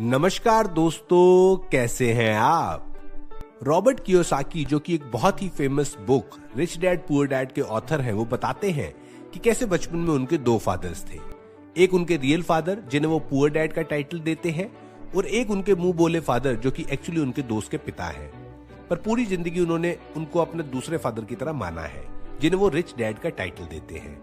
नमस्कार दोस्तों, कैसे हैं आप। रॉबर्ट कियोसाकी, जो कि एक बहुत ही famous book rich dad poor dad के ऑथर हैं, वो बताते हैं कि कैसे बचपन में उनके दो फादर्स थे। एक उनके रियल फादर, जिन्हें वो पुअर डैड का टाइटल देते हैं, और एक उनके मुंह बोले फादर, जो कि एक्चुअली उनके दोस्त के पिता हैं। पर पूरी जिंदगी उन्होंने उनको अपने दूसरे फादर की तरह माना है, जिन्हें वो रिच डैड का टाइटल देते हैं।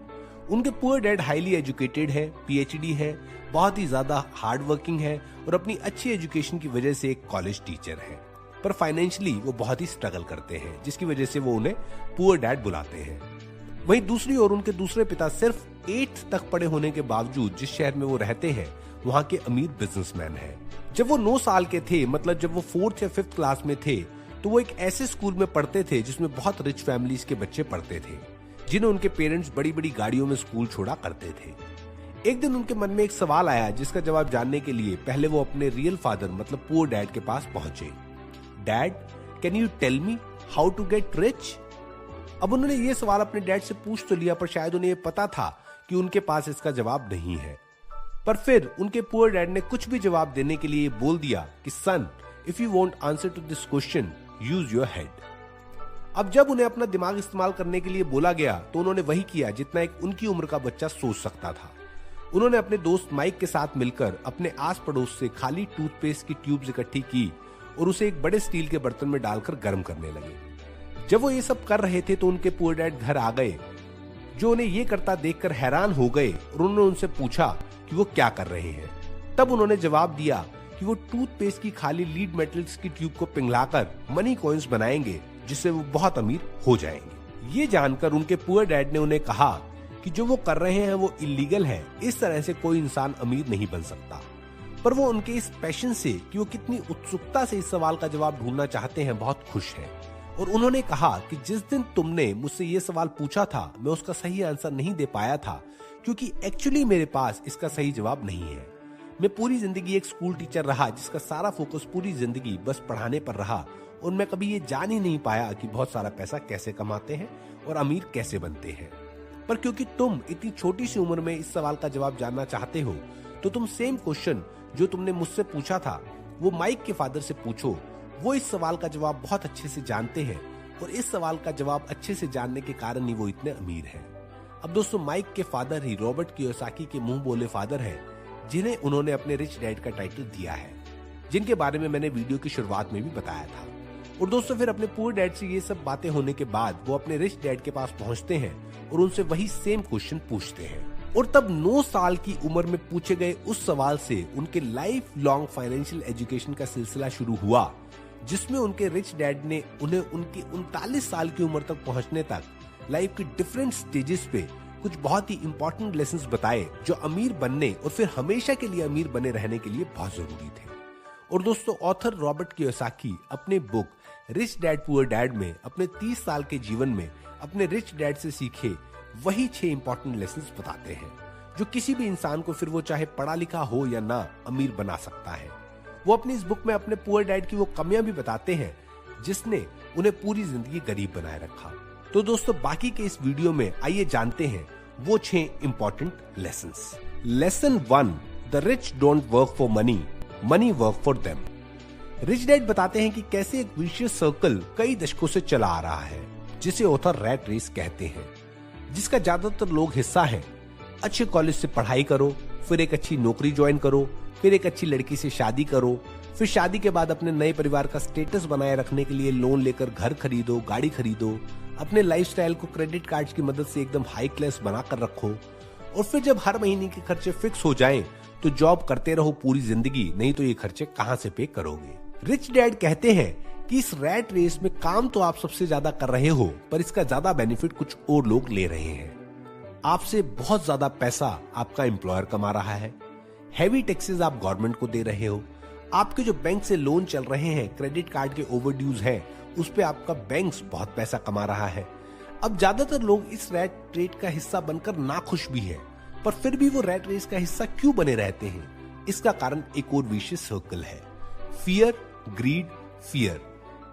उनके पुअर डैड हाईली एजुकेटेड है, पीएचडी है, बहुत ही ज्यादा हार्ड वर्किंग है और अपनी अच्छी एजुकेशन की वजह से एक कॉलेज टीचर है। पर फाइनेंशियली वो बहुत ही स्ट्रगल करते हैं, जिसकी वजह से वो उन्हें पुअर डैड बुलाते हैं। वहीं दूसरी ओर उनके दूसरे पिता सिर्फ 8th तक पढ़े होने के बावजूद जिस शहर में वो रहते हैं, वहां के अमीर बिजनेसमैन हैं। जब वो 9 साल के थे, मतलब जब वो 4th या 5th क्लास में थे, तो वो एक ऐसे स्कूल में पढ़ते थे जिसमें बहुत रिच फैमिलीज के बच्चे पढ़ते थे, जिन्हें उनके पेरेंट्स बड़ी बड़ी गाड़ियों में स्कूल छोड़ा करते थे। एक दिन उनके मन में एक सवाल आया, जिसका जवाब जानने के लिए पहले वो अपने रियल फादर मतलब पुअर डैड के पास पहुंचे। Dad, can you tell me how to get rich? अब उन्होंने ये सवाल अपने डैड से पूछ तो लिया, पर शायद उन्हें ये पता था कि उनके पास इसका जवाब नहीं है। पर फिर उनके पुअर डैड ने कुछ भी जवाब देने के लिए बोल दिया कि son, if you want answer to this question, use your head. अब जब उन्हें अपना दिमाग इस्तेमाल करने के लिए बोला गया, तो उन्होंने वही किया जितना एक उनकी उम्र का बच्चा सोच सकता था। उन्होंने अपने दोस्त माइक के साथ मिलकर अपने आस पड़ोस से खाली टूथपेस्ट की ट्यूब्स इकट्ठी की और उसे एक बड़े स्टील के बर्तन में डालकर गर्म करने लगे। जब वो ये सब कर रहे थे, तो उनके पुअर डैड घर आ गए, जो उन्हें ये करता देखकर हैरान हो गए और उन्होंने उनसे पूछा कि वो क्या कर रहे हैं। तब उन्होंने जवाब दिया कि वो टूथपेस्ट की खाली लीड मेटल्स की ट्यूब को पिघलाकर मनी कॉइन्स बनाएंगे, जिससे वो बहुत अमीर हो जाएंगे। ये जानकर उनके पुअर डैड ने उन्हें कहा कि जो वो कर रहे हैं वो इलीगल है, इस तरह से कोई इंसान अमीर नहीं बन सकता। पर वो उनके इस पैशन से, कि वो कितनी उत्सुकता से इस सवाल का जवाब ढूंढना चाहते हैं, बहुत खुश हैं। और उन्होंने कहा कि जिस दिन तुमने मुझसे ये सवाल पूछा था, मैं उसका सही आंसर नहीं दे पाया था, क्योंकि एक्चुअली मेरे पास इसका सही जवाब नहीं है। मैं पूरी जिंदगी एक स्कूल टीचर रहा, जिसका सारा फोकस पूरी जिंदगी बस पढ़ाने पर रहा, और मैं कभी ये जान ही नहीं पाया कि बहुत सारा पैसा कैसे कमाते हैं और अमीर कैसे बनते हैं। पर क्योंकि तुम इतनी छोटी सी उम्र में इस सवाल का जवाब जानना चाहते हो, तो तुम सेम क्वेश्चन जो तुमने मुझसे पूछा था, वो माइक के फादर से पूछो। वो इस सवाल का जवाब बहुत अच्छे से जानते हैं, और इस सवाल का जवाब अच्छे से जानने के कारण ही वो इतने अमीर हैं। अब दोस्तों, माइक के फादर ही रॉबर्ट कियोसाकी के मुंह बोले फादर हैं, जिन्हें उन्होंने अपने रिच डैड का टाइटल दिया है, जिनके बारे में मैंने वीडियो की शुरुआत में भी बताया था। और दोस्तों, फिर अपने पुअर डैड से ये सब बातें होने के बाद वो अपने रिच डैड के पास पहुंचते हैं और उनसे वही सेम क्वेश्चन पूछते हैं। और तब 9 साल की उम्र में पूछे गए उस सवाल से उनके लाइफ लॉन्ग फाइनेंशियल एजुकेशन का सिलसिला शुरू हुआ, जिसमें उनके रिच डैड ने उन्हें उनकी 39 साल की उम्र तक पहुंचने तक लाइफ की डिफरेंट स्टेजेस पे कुछ बहुत ही इंपॉर्टेंट लेसन्स बताए, जो अमीर बनने और फिर हमेशा के लिए अमीर बने रहने के लिए बहुत जरूरी थे। और दोस्तों, ऑथर रॉबर्ट कियोसाकी अपने book rich dad poor dad में अपने 30 साल के जीवन में अपने रिच डैड से सीखे वही 6 इंपॉर्टेंट लेसन्स बताते हैं, जो किसी भी इंसान को, फिर वो चाहे पढ़ा लिखा हो या ना, अमीर बना सकता है। वो अपनी इस बुक में अपने पुअर डैड की वो कमियां भी बताते हैं, जिसने उन्हें पूरी जिंदगी गरीब बनाए रखा। तो दोस्तों, बाकी के इस वीडियो में आइए जानते हैं वो 6 important lessons. Lesson 1, the rich don't work for money, money work for them. Rich dad बताते हैं कि कैसे एक विशियस सर्कल कई दशकों से चला आ रहा है, जिसे ऑथर रैट रेस कहते हैं, जिसका ज्यादातर लोग हिस्सा हैं। अच्छे कॉलेज से पढ़ाई करो, फिर एक अच्छी नौकरी ज्वाइन करो, फिर एक अच्छी लड़की से शादी करो, फिर शादी के बाद अपने नए परिवार का स्टेटस बनाए रखने के लिए लोन लेकर घर खरीदो, गाड़ी खरीदो, अपने लाइफस्टाइल को क्रेडिट कार्ड्स की मदद से एकदम हाई क्लास बनाकर रखो, और फिर जब हर महीने के खर्चे फिक्स हो जाएं, तो जॉब करते रहो पूरी जिंदगी, नहीं तो ये खर्चे कहां से पे करोगे। रिच डैड कहते हैं कि इस रैट रेस में काम तो आप सबसे ज्यादा कर रहे हो, पर इसका ज्यादा बेनिफिट कुछ और लोग ले रहे हैं। आपसे बहुत ज्यादा पैसा आपका एम्प्लॉयर कमा रहा है, हैवी टैक्सेस आप गवर्नमेंट को दे रहे हो, आपके जो बैंक से लोन चल रहे हैं, क्रेडिट कार्ड के ओवरड्यूज हैं, उस पे आपका बैंक बहुत पैसा कमा रहा है। अब ज्यादातर लोग इस रैट रेस का हिस्सा बनकर नाखुश भी हैं, पर फिर भी वो रैट रेस का हिस्सा क्यों बने रहते हैं? इसका कारण एक और विशियस सर्कल है, फियर, ग्रीड, फियर।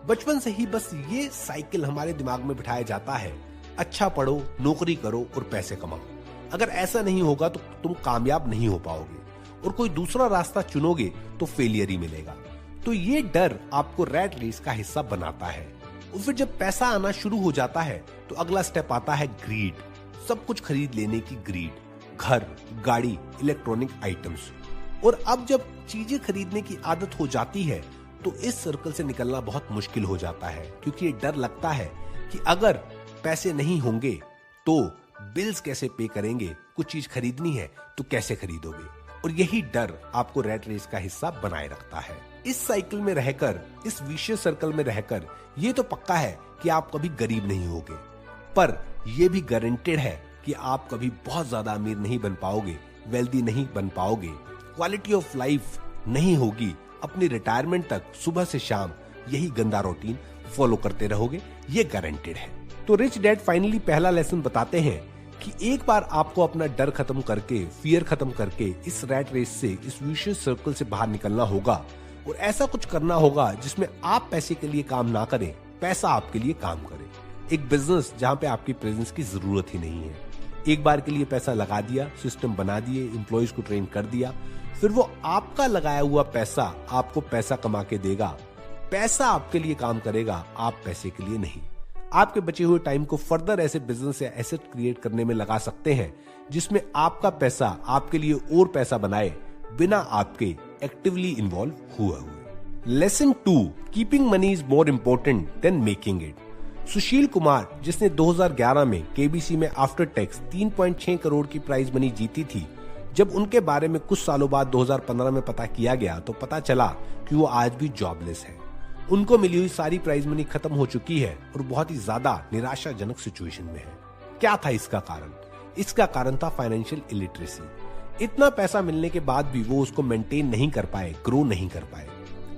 बचपन से ही बस ये साइकिल हमारे दिमाग में बिठाया जाता है, अच्छा पढ़ो, नौकरी करो और पैसे कमाओ। अगर ऐसा नहीं होगा तो तुम कामयाब नहीं हो पाओगे। और कोई दूसरा रास्ता चुनोगे तो फेलियर ही मिलेगा। तो ये डर आपको रैट रेस का हिस्सा बनाता है। और फिर जब पैसा आना शुरू हो जाता है तो अगला स्टेप आता है ग्रीड, सब कुछ खरीद लेने की ग्रीड, घर, गाड़ी, इलेक्ट्रॉनिक आइटम्स। और अब जब चीजें खरीदने की आदत हो जाती है तो इस सर्कल से निकलना बहुत मुश्किल हो जाता है, क्योंकि ये डर लगता है कि अगर पैसे नहीं होंगे तो बिल्स कैसे पे करेंगे, कुछ चीज खरीदनी है तो कैसे खरीदोगे। और यही डर आपको रैट रेस का हिस्सा बनाए रखता है। इस साइकिल में रहकर, इस विशियस सर्कल में रहकर ये तो पक्का है कि आप कभी गरीब नहीं होगे, पर यह भी गारंटेड है कि आप कभी बहुत ज्यादा अमीर नहीं बन पाओगे, वेल्दी नहीं बन पाओगे, क्वालिटी ऑफ लाइफ नहीं होगी। अपनी रिटायरमेंट तक सुबह से शाम यही गंदा रूटीन फॉलो करते रहोगे, ये गारंटेड है। तो रिच डैड फाइनली पहला लेसन बताते हैं कि एक बार आपको अपना डर खत्म करके, फियर खत्म करके इस रैट रेस से, इस विशियस सर्कल से बाहर निकलना होगा और ऐसा कुछ करना होगा जिसमें आप पैसे के लिए काम ना करें, पैसा आपके लिए काम करे। एक बिजनेस जहां पे आपकी प्रेजेंस की जरूरत ही नहीं है। एक बार के लिए पैसा लगा दिया, सिस्टम बना दिए, एम्प्लॉयज को ट्रेन कर दिया, फिर वो आपका लगाया हुआ पैसा आपको पैसा कमा के देगा। पैसा आपके लिए काम करेगा, आप पैसे के लिए नहीं। आपके बचे हुए टाइम को फर्दर ऐसे बिजनेस या एसेट क्रिएट करने में लगा सकते हैं जिसमें आपका पैसा आपके लिए और पैसा बनाए, बिना आपके एक्टिवली इन्वॉल्व हुए। Lesson 2, keeping money is more important than making it. Sushil Kumar, जिसने 2011 में केबीसी में आफ्टर टैक्स 3.6 करोड़ की प्राइज मनी जीती थी, जब उनके बारे में कुछ सालों बाद 2015 में पता किया गया तो पता चला कि वो आज भी जॉबलेस है। उनको मिली हुई सारी प्राइज मनी खत्म हो चुकी है और बहुत ही ज्यादा निराशाजनक सिचुएशन में है। क्या था इसका कारण? इसका कारण था फाइनेंशियल इलिटरेसी। इतना पैसा मिलने के बाद भी वो उसको मेंटेन नहीं कर पाए, ग्रो नहीं कर पाए।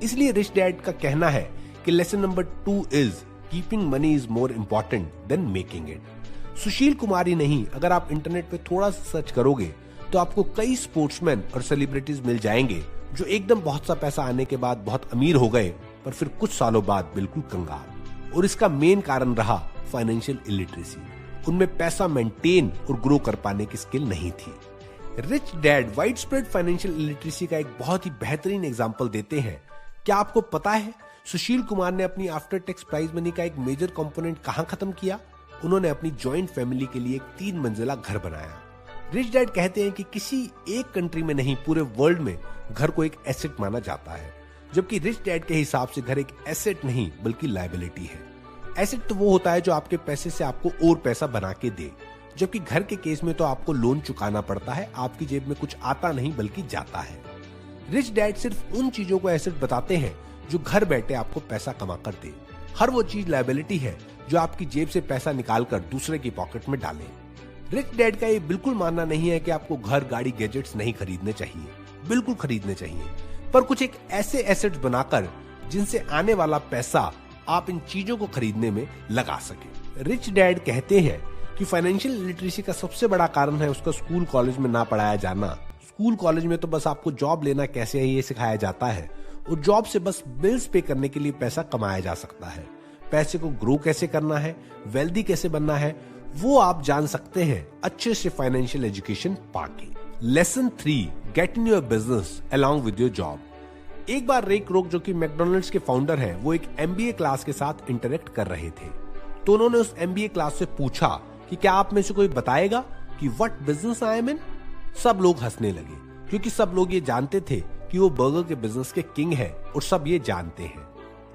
इसलिए रिच डैड का कहना है कि lesson number 2 is keeping money is more important than making it. Sushil Kumar ही नहीं, अगर आप इंटरनेट पे थोड़ा सा सर्च करोगे तो आपको कई स्पोर्ट्समैन और सेलिब्रिटीज मिल जाएंगे जो एकदम बहुत सा पैसा आने के बाद बहुत अमीर हो गए, पर फिर कुछ सालों बाद बिल्कुल कंगाल। और इसका मेन कारण रहा फाइनेंशियल इलिटरेसी। उनमें पैसा मेंटेन और ग्रो कर पाने की स्किल नहीं थी। Rich dad wide spread financial illiteracy का एक बहुत ही बेहतरीन एग्जाम्पल देते हैं। क्या आपको पता है सुशील कुमार ने अपनी आफ्टर टैक्स प्राइज मनी का एक मेजर कंपोनेंट कहां खत्म किया? उन्होंने अपनी जॉइंट फैमिली के लिए एक 3 मंजिला घर बनाया। रिच डैड कहते हैं कि किसी एक कंट्री में नहीं, पूरे वर्ल्ड में घर को एक एसेट माना जाता है, जबकि रिच डैड के हिसाब से घर एक एसेट नहीं बल्कि लायबिलिटी है। एसेट तो वो होता है जो आपके पैसे से आपको और पैसा बना के दे, जबकि घर के केस में तो आपको लोन चुकाना पड़ता है, आपकी जेब में कुछ आता नहीं बल्कि जाता है। रिच डैड सिर्फ उन चीजों को एसेट बताते हैं जो घर बैठे आपको पैसा कमा कर दे। हर वो चीज लायबिलिटी है जो आपकी जेब से पैसा निकालकर दूसरे की पॉकेट में डाले। रिच डैड का ये बिल्कुल मानना नहीं है कि आपको घर, गाड़ी, गैजेट्स नहीं खरीदने चाहिए, बिल्कुल खरीदने चाहिए, पर कुछ एक ऐसे एसेट्स बनाकर जिनसे आने वाला पैसा आप इन चीजों को खरीदने में लगा सके। रिच डैड कहते हैं कि फाइनेंशियल लिटरेसी का सबसे बड़ा कारण है उसका स्कूल कॉलेज में ना पढ़ाया जाना। स्कूल कॉलेज में तो बस आपको जॉब लेना कैसे है ये सिखाया जाता है, और जॉब से बस बिल्स पे करने के लिए पैसा कमाया जा सकता है। पैसे को ग्रो कैसे करना है, वेल्दी कैसे बनना है, वो आप जान सकते हैं अच्छे से financial education Pakke. Lesson 3, get in your business along with your job. एक बार रे क्रोक, जो कि मैकडॉनल्ड्स के फाउंडर हैं, वो एक एमबीए क्लास के साथ इंटरेक्ट कर रहे थे। तो उन्होंने उस एमबीए क्लास से पूछा कि क्या आप में से कोई बताएगा कि व्हाट बिजनेस आई एम इन। सब लोग हंसने लगे, क्योंकि सब लोग ये जानते थे कि वो बर्गर के बिजनेस के किंग है और सब ये जानते हैं।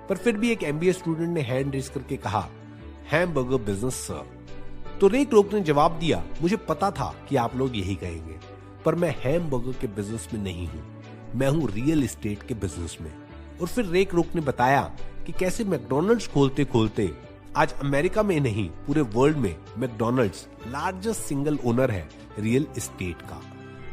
पर फिर भी एक एमबीए स्टूडेंट ने हैंड रेज करके कहा, हैमबर्गर बिजनेस सर। तो रे क्रोक ने जवाब दिया, मुझे पता था कि आप लोग यही कहेंगे, पर मैं हैमबर्गर के बिजनेस में नहीं हूं, मैं हूं रियल एस्टेट के बिजनेस में। और फिर रे क्रोक ने बताया कि कैसे मैकडॉनल्ड्स खोलते खोलते आज अमेरिका में नहीं पूरे वर्ल्ड में मैकडॉनल्ड्स लार्जेस्ट सिंगल ओनर है रियल एस्टेट का।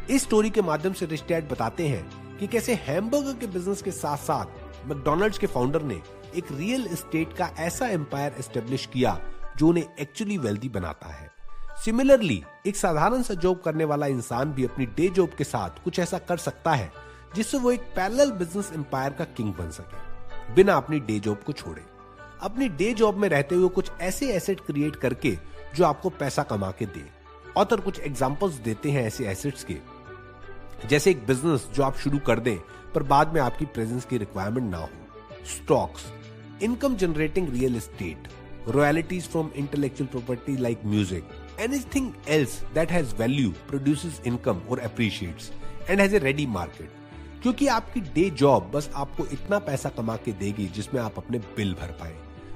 इस स्टोरी के माध्यम से रिच डैड बताते हैं कि कैसे हैमबर्गर के बिजनेस के साथ साथ मैकडॉनल्ड्स के फाउंडर ने एक रियल एस्टेट का ऐसा एम्पायर एस्टेब्लिश किया जो उन्हें एक्चुअली वेल्दी बनाता है। सिमिलरली एक साधारण सा जॉब करने वाला इंसान भी अपनी डे जॉब के साथ कुछ ऐसा कर सकता है जिससे वो एक पैरेलल बिजनेस एम्पायर का किंग बन सके, बिना अपनी डे जॉब को छोड़े। अपनी डे जॉब में रहते हुए कुछ ऐसे एसेट क्रिएट करके जो आपको पैसा कमा के दे। ऑथर कुछ एग्जांपल्स देते हैं ऐसे एसेट्स के, जैसे एक बिजनेस जो आप शुरू कर दें पर बाद में आपकी प्रेजेंस की रिक्वायरमेंट ना हो। Stocks, income generating real estate, royalties from intellectual property like music, anything else that has value produces income और appreciates and has a ready market. क्योंकि आपकी डे जॉब बस आपको इतना पैसा कमा के देगी जिसमें आप अपने बिल भर पाए,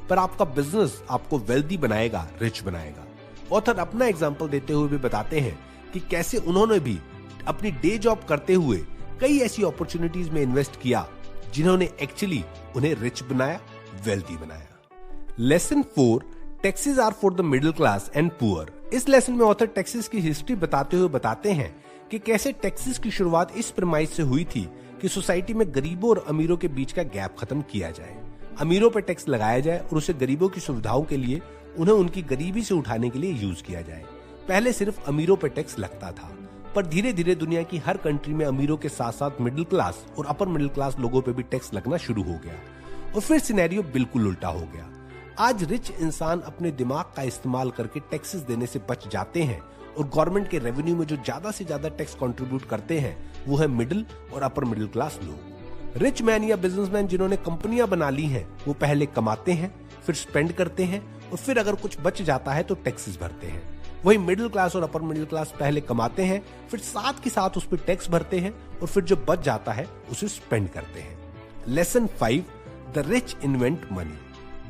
पर आपका बिजनेस आपको वेल्दी बनाएगा, रिच बनाएगा। ऑथर अपना एग्जांपल देते हुए भी बताते हैं कि कैसे उन्होंने भी अपनी डे जॉब करते हुए कई ऐसी अपॉर्चुनिटीज में इन्वेस्ट किया जिन्होंने एक्चुअली उन्हें रिच बनाया, वेल्दी बनाया। Lesson 4, taxes are for the middle class and poor. इस लेसन में ऑथर टैक्सेस की हिस्ट्री बताते हुए बताते हैं कि कैसे टैक्सेस की शुरुआत इस प्रेमाइस से हुई थी कि सोसाइटी में गरीबों और अमीरों के बीच का गैप खत्म किया जाए, अमीरों पर टैक्स लगाया जाए और उसे गरीबों की सुविधाओं के लिए उन्हें उनकी गरीबी से उठाने के लिए यूज किया जाए। पहले सिर्फ अमीरों पर टैक्स लगता था, पर धीरे धीरे दुनिया की हर कंट्री में अमीरों के साथ साथ मिडिल क्लास और अपर मिडिल क्लास लोगों पे भी टैक्स लगना शुरू हो गया और फिर सिनेरियो बिल्कुल उल्टा हो गया। आज रिच इंसान अपने दिमाग का इस्तेमाल करके टैक्सेस देने से बच जाते हैं और गवर्नमेंट के रेवेन्यू में जो ज्यादा से ज्यादा टैक्स कंट्रीब्यूट करते हैं वो है मिडिल और अपर मिडिल क्लास लोग। रिच मैन या बिजनेसमैन जिन्होंने कंपनियां बना ली हैं वो पहले कमाते हैं, फिर स्पेंड करते हैं और फिर अगर कुछ बच जाता है तो टैक्सेस भरते हैं। वही मिडिल क्लास और अपर मिडिल क्लास पहले कमाते हैं, फिर साथ के साथ उस पर टैक्स भरते हैं और फिर जो बच जाता है उसे स्पेंड करते हैं। Lesson 5, the rich invent money.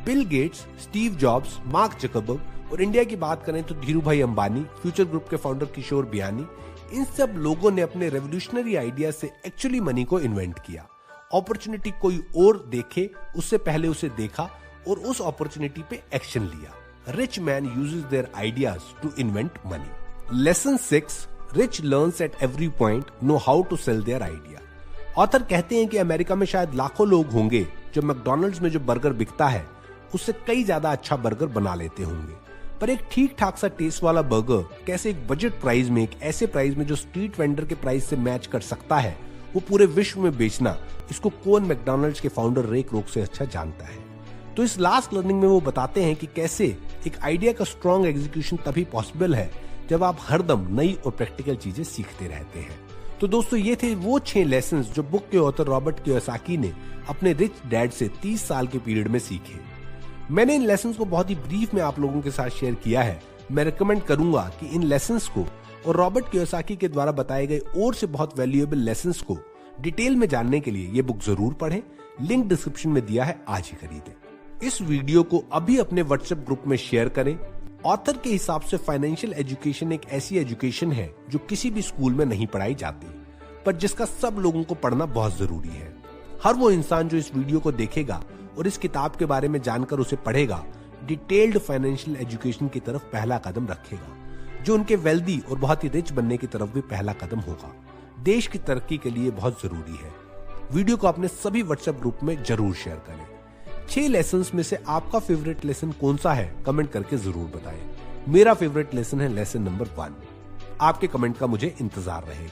Bill Gates, Steve jobs, mark Zuckerberg और इंडिया की बात करें तो धीरू भाई अंबानी, फ्यूचर ग्रुप के फाउंडर किशोर बियानी, इन सब लोगों ने अपने रेवोल्यूशनरी आइडिया से एक्चुअली मनी को इन्वेंट किया। अपॉर्चुनिटी कोई और देखे उससे पहले उसे देखा और उस अपॉर्चुनिटी पे एक्शन लिया। Rich man uses their ideas to invent money. Lesson 6, rich learns at every point know how to sell their idea. Author कहते हैं कि अमेरिका में शायद लाखों लोग होंगे जो मैकडॉनल्ड्स में जो बर्गर बिकता है उससे कई ज्यादा अच्छा बर्गर बना लेते होंगे, पर एक ठीक ठाक सा टेस्ट वाला बर्गर कैसे एक बजट प्राइस में, एक ऐसे प्राइस में जो स्ट्रीट वेंडर के प्राइस से मैच कर सकता है, वो पूरे विश्व में बेचना, इसको कौन मैकडॉनल्ड्स के फाउंडर रे क्रोक से अच्छा जानता है। तो इस लास्ट लर्निंग में वो बताते हैं कि कैसे एक आइडिया का स्ट्रॉन्ग एग्जीक्यूशन तभी पॉसिबल है जब आप हरदम नई और प्रैक्टिकल चीजें सीखते रहते हैं। तो दोस्तों ये थे वो 6 लेसन्स जो बुक के ऑथर रॉबर्ट कियोसाकी ने अपने रिच डैड से 30 साल के पीरियड में सीखे। मैंने इन लेसन्स को बहुत ही ब्रीफ में आप लोगों के साथ शेयर किया है। मैं रिकमेंड करूंगा कि इन लेसन्स को और रॉबर्ट कियोसाकी के द्वारा बताए गए और से बहुत वैल्यूएबल लेसन्स को डिटेल में जानने के लिए ये बुक जरूर पढ़ें। लिंक डिस्क्रिप्शन में दिया है, आज ही खरीदें। इस वीडियो को अभी अपने व्हाट्सएप ग्रुप में शेयर करें। ऑथर के हिसाब से फाइनेंशियल एजुकेशन एक ऐसी एजुकेशन है जो किसी भी स्कूल में नहीं पढ़ाई जाती, पर जिसका सब लोगों को पढ़ना बहुत जरूरी है। हर वो इंसान जो इस वीडियो को देखेगा और इस किताब के बारे में जानकर उसे पढ़ेगा, डिटेल्ड फाइनेंशियल एजुकेशन की तरफ पहला कदम रखेगा, जो उनके वेल्दी और बहुत ही रिच बनने की तरफ भी पहला कदम होगा। देश की तरक्की के लिए बहुत जरूरी है। वीडियो को अपने सभी व्हाट्सएप ग्रुप में जरूर शेयर करें। 6 लेसन्स में से आपका फेवरेट लेसन कौन सा है, कमेंट करके जरूर बताएं। मेरा फेवरेट लेसन है लेसन नंबर 1। आपके कमेंट का मुझे इंतजार रहेगा।